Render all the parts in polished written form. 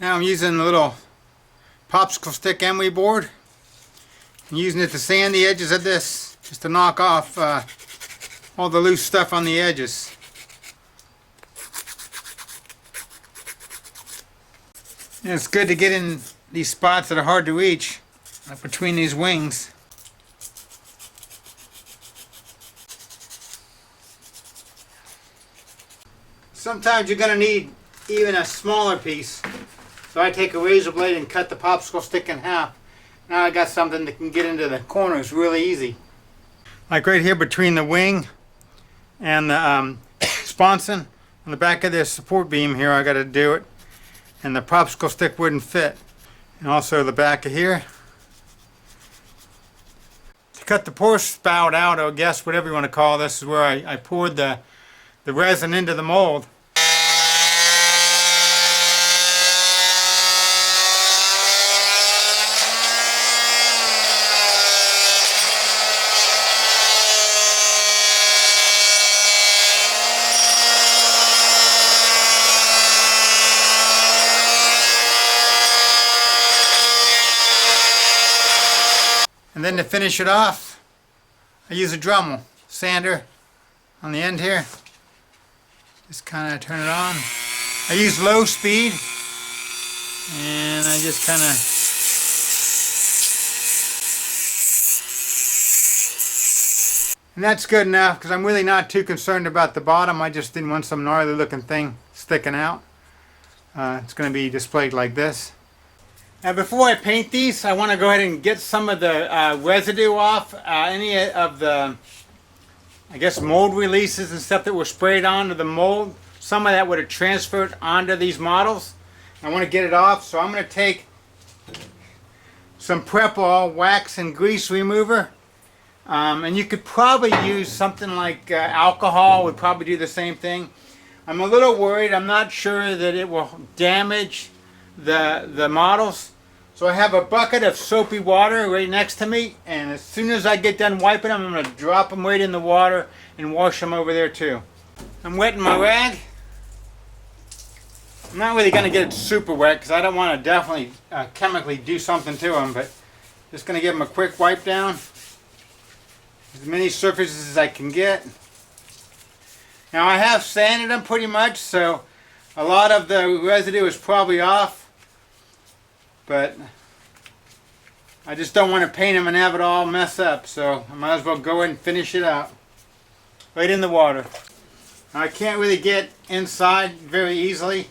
Now I'm using a little popsicle stick emery board. I'm using it to sand the edges of this, just to knock off all the loose stuff on the edges. And it's good to get in these spots that are hard to reach, like between these wings. Sometimes you're going to need even a smaller piece. So I take a razor blade and cut the popsicle stick in half. Now I got something that can get into the corners really easy. Like right here between the wing and the sponson on the back of this support beam here, I got to do it. And the popsicle stick wouldn't fit. And also the back of here. To cut the pour spout out, or guess whatever you want to call this, is where I poured the resin into the mold. And then to finish it off, I use a Dremel sander on the end here. Just kind of turn it on. I use low speed, and I just kind of and that's good enough, because I'm really not too concerned about the bottom. I just didn't want some gnarly looking thing sticking out. It's going to be displayed like this. Now before I paint these, I want to go ahead and get some of the residue off, any of the, I guess, mold releases and stuff that were sprayed onto the mold. Some of that would have transferred onto these models. I want to get it off, so I'm going to take some prep oil, wax and grease remover. And you could probably use something like alcohol, would probably do the same thing. I'm a little worried. I'm not sure that it will damage the models. So I have a bucket of soapy water right next to me, and as soon as I get done wiping them, I'm going to drop them right in the water and wash them over there too. I'm wetting my rag. I'm not really going to get it super wet because I don't want to definitely chemically do something to them, but just going to give them a quick wipe down. As many surfaces as I can get. Now I have sanded them pretty much, so a lot of the residue is probably off. But I just don't want to paint them and have it all mess up, so I might as well go ahead and finish it out. Right in the water. I can't really get inside very easily,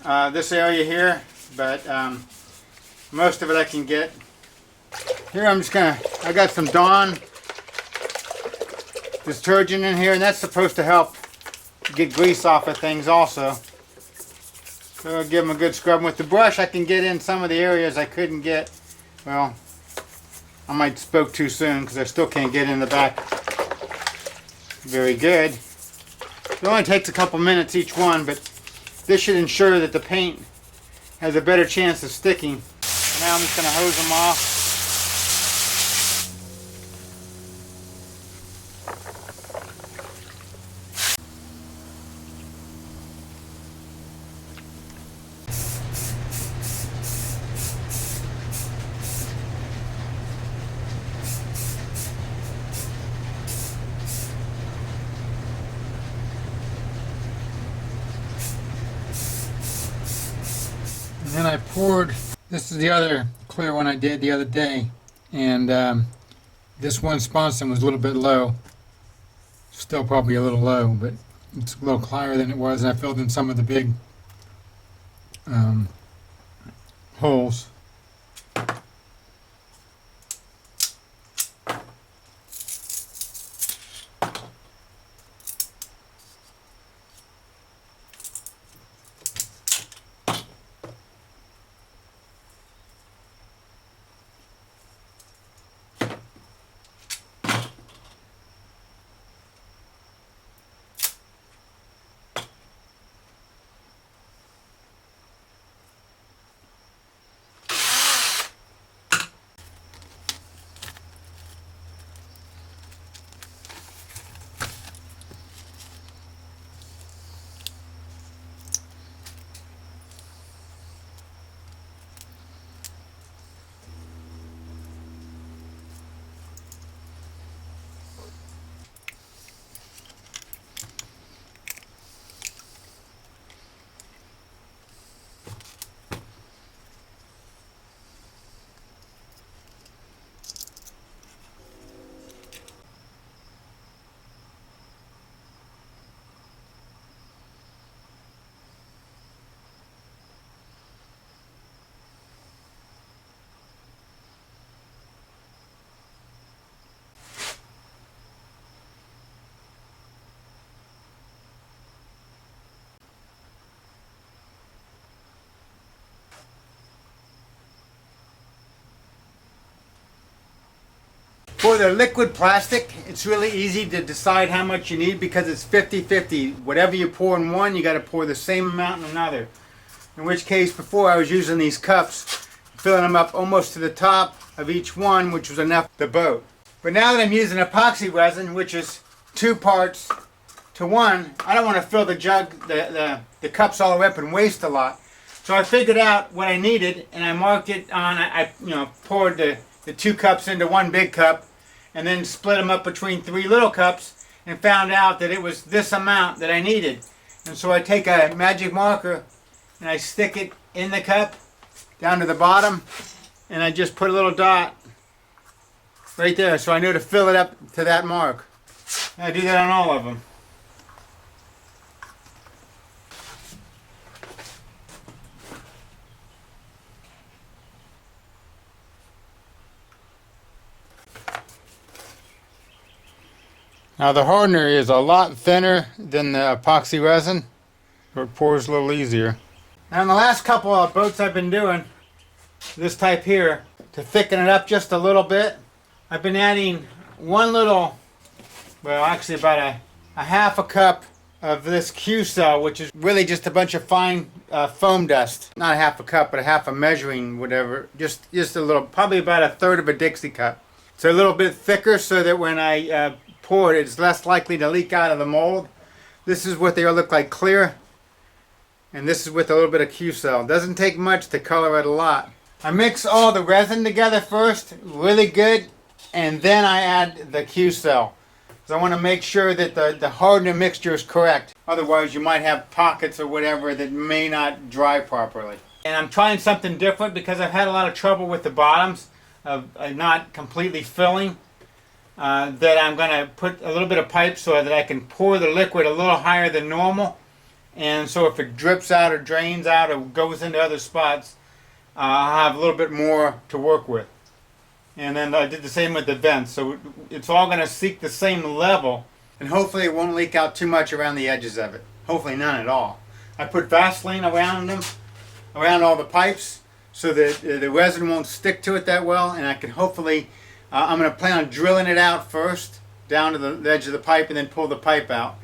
this area here, but most of it I can get. Here I'm just gonna, I got some Dawn detergent in here, and that's supposed to help get grease off of things also. So I'll give them a good scrub. With the brush I can get in some of the areas I couldn't get. Well, I might spoke too soon because I still can't get in the back very good. It only takes a couple minutes each one, but this should ensure that the paint has a better chance of sticking. Now I'm just going to hose them off. And then I poured, this is the other clear one I did the other day, and this one sponson was a little bit low. Still probably a little low, but it's a little higher than it was, and I filled in some of the big holes. For the liquid plastic, it's really easy to decide how much you need because it's 50-50. Whatever you pour in one, you got to pour the same amount in another. In which case, before I was using these cups, filling them up almost to the top of each one, which was enough for the boat. But now that I'm using epoxy resin, which is 2 parts to 1, I don't want to fill the jug, the cups all the way up and waste a lot. So I figured out what I needed, and I marked it on. I poured the 2 cups into 1 big cup, and then split them up between 3 little cups, and found out that it was this amount that I needed. And so I take a magic marker and I stick it in the cup down to the bottom, and I just put a little dot right there so I know to fill it up to that mark. And I do that on all of them. Now the hardener is a lot thinner than the epoxy resin, so it pours a little easier. Now in the last couple of boats I've been doing, this type here, to thicken it up just a little bit, I've been adding one little, well actually about a half a cup of this Q-cell, which is really just a bunch of fine foam dust. Not a half a cup, but a half a measuring whatever, just a little, probably about a third of a Dixie cup. It's a little bit thicker so that when I pour it, it's less likely to leak out of the mold. This is what they look like clear, and this is with a little bit of Q-cell. Doesn't take much to color it a lot. I mix all the resin together first, really good, and then I add the Q-cell. So I want to make sure that the hardener mixture is correct. Otherwise you might have pockets or whatever that may not dry properly. And I'm trying something different because I've had a lot of trouble with the bottoms of not completely filling. That I'm going to put a little bit of pipe so that I can pour the liquid a little higher than normal, and so if it drips out or drains out or goes into other spots, I'll have a little bit more to work with. And then I did the same with the vents, so it's all going to seek the same level, and hopefully it won't leak out too much around the edges of it. Hopefully none at all. I put Vaseline around them, around all the pipes, so that the resin won't stick to it that well, and I can hopefully I'm going to plan on drilling it out first, down to the edge of the pipe, and then pull the pipe out.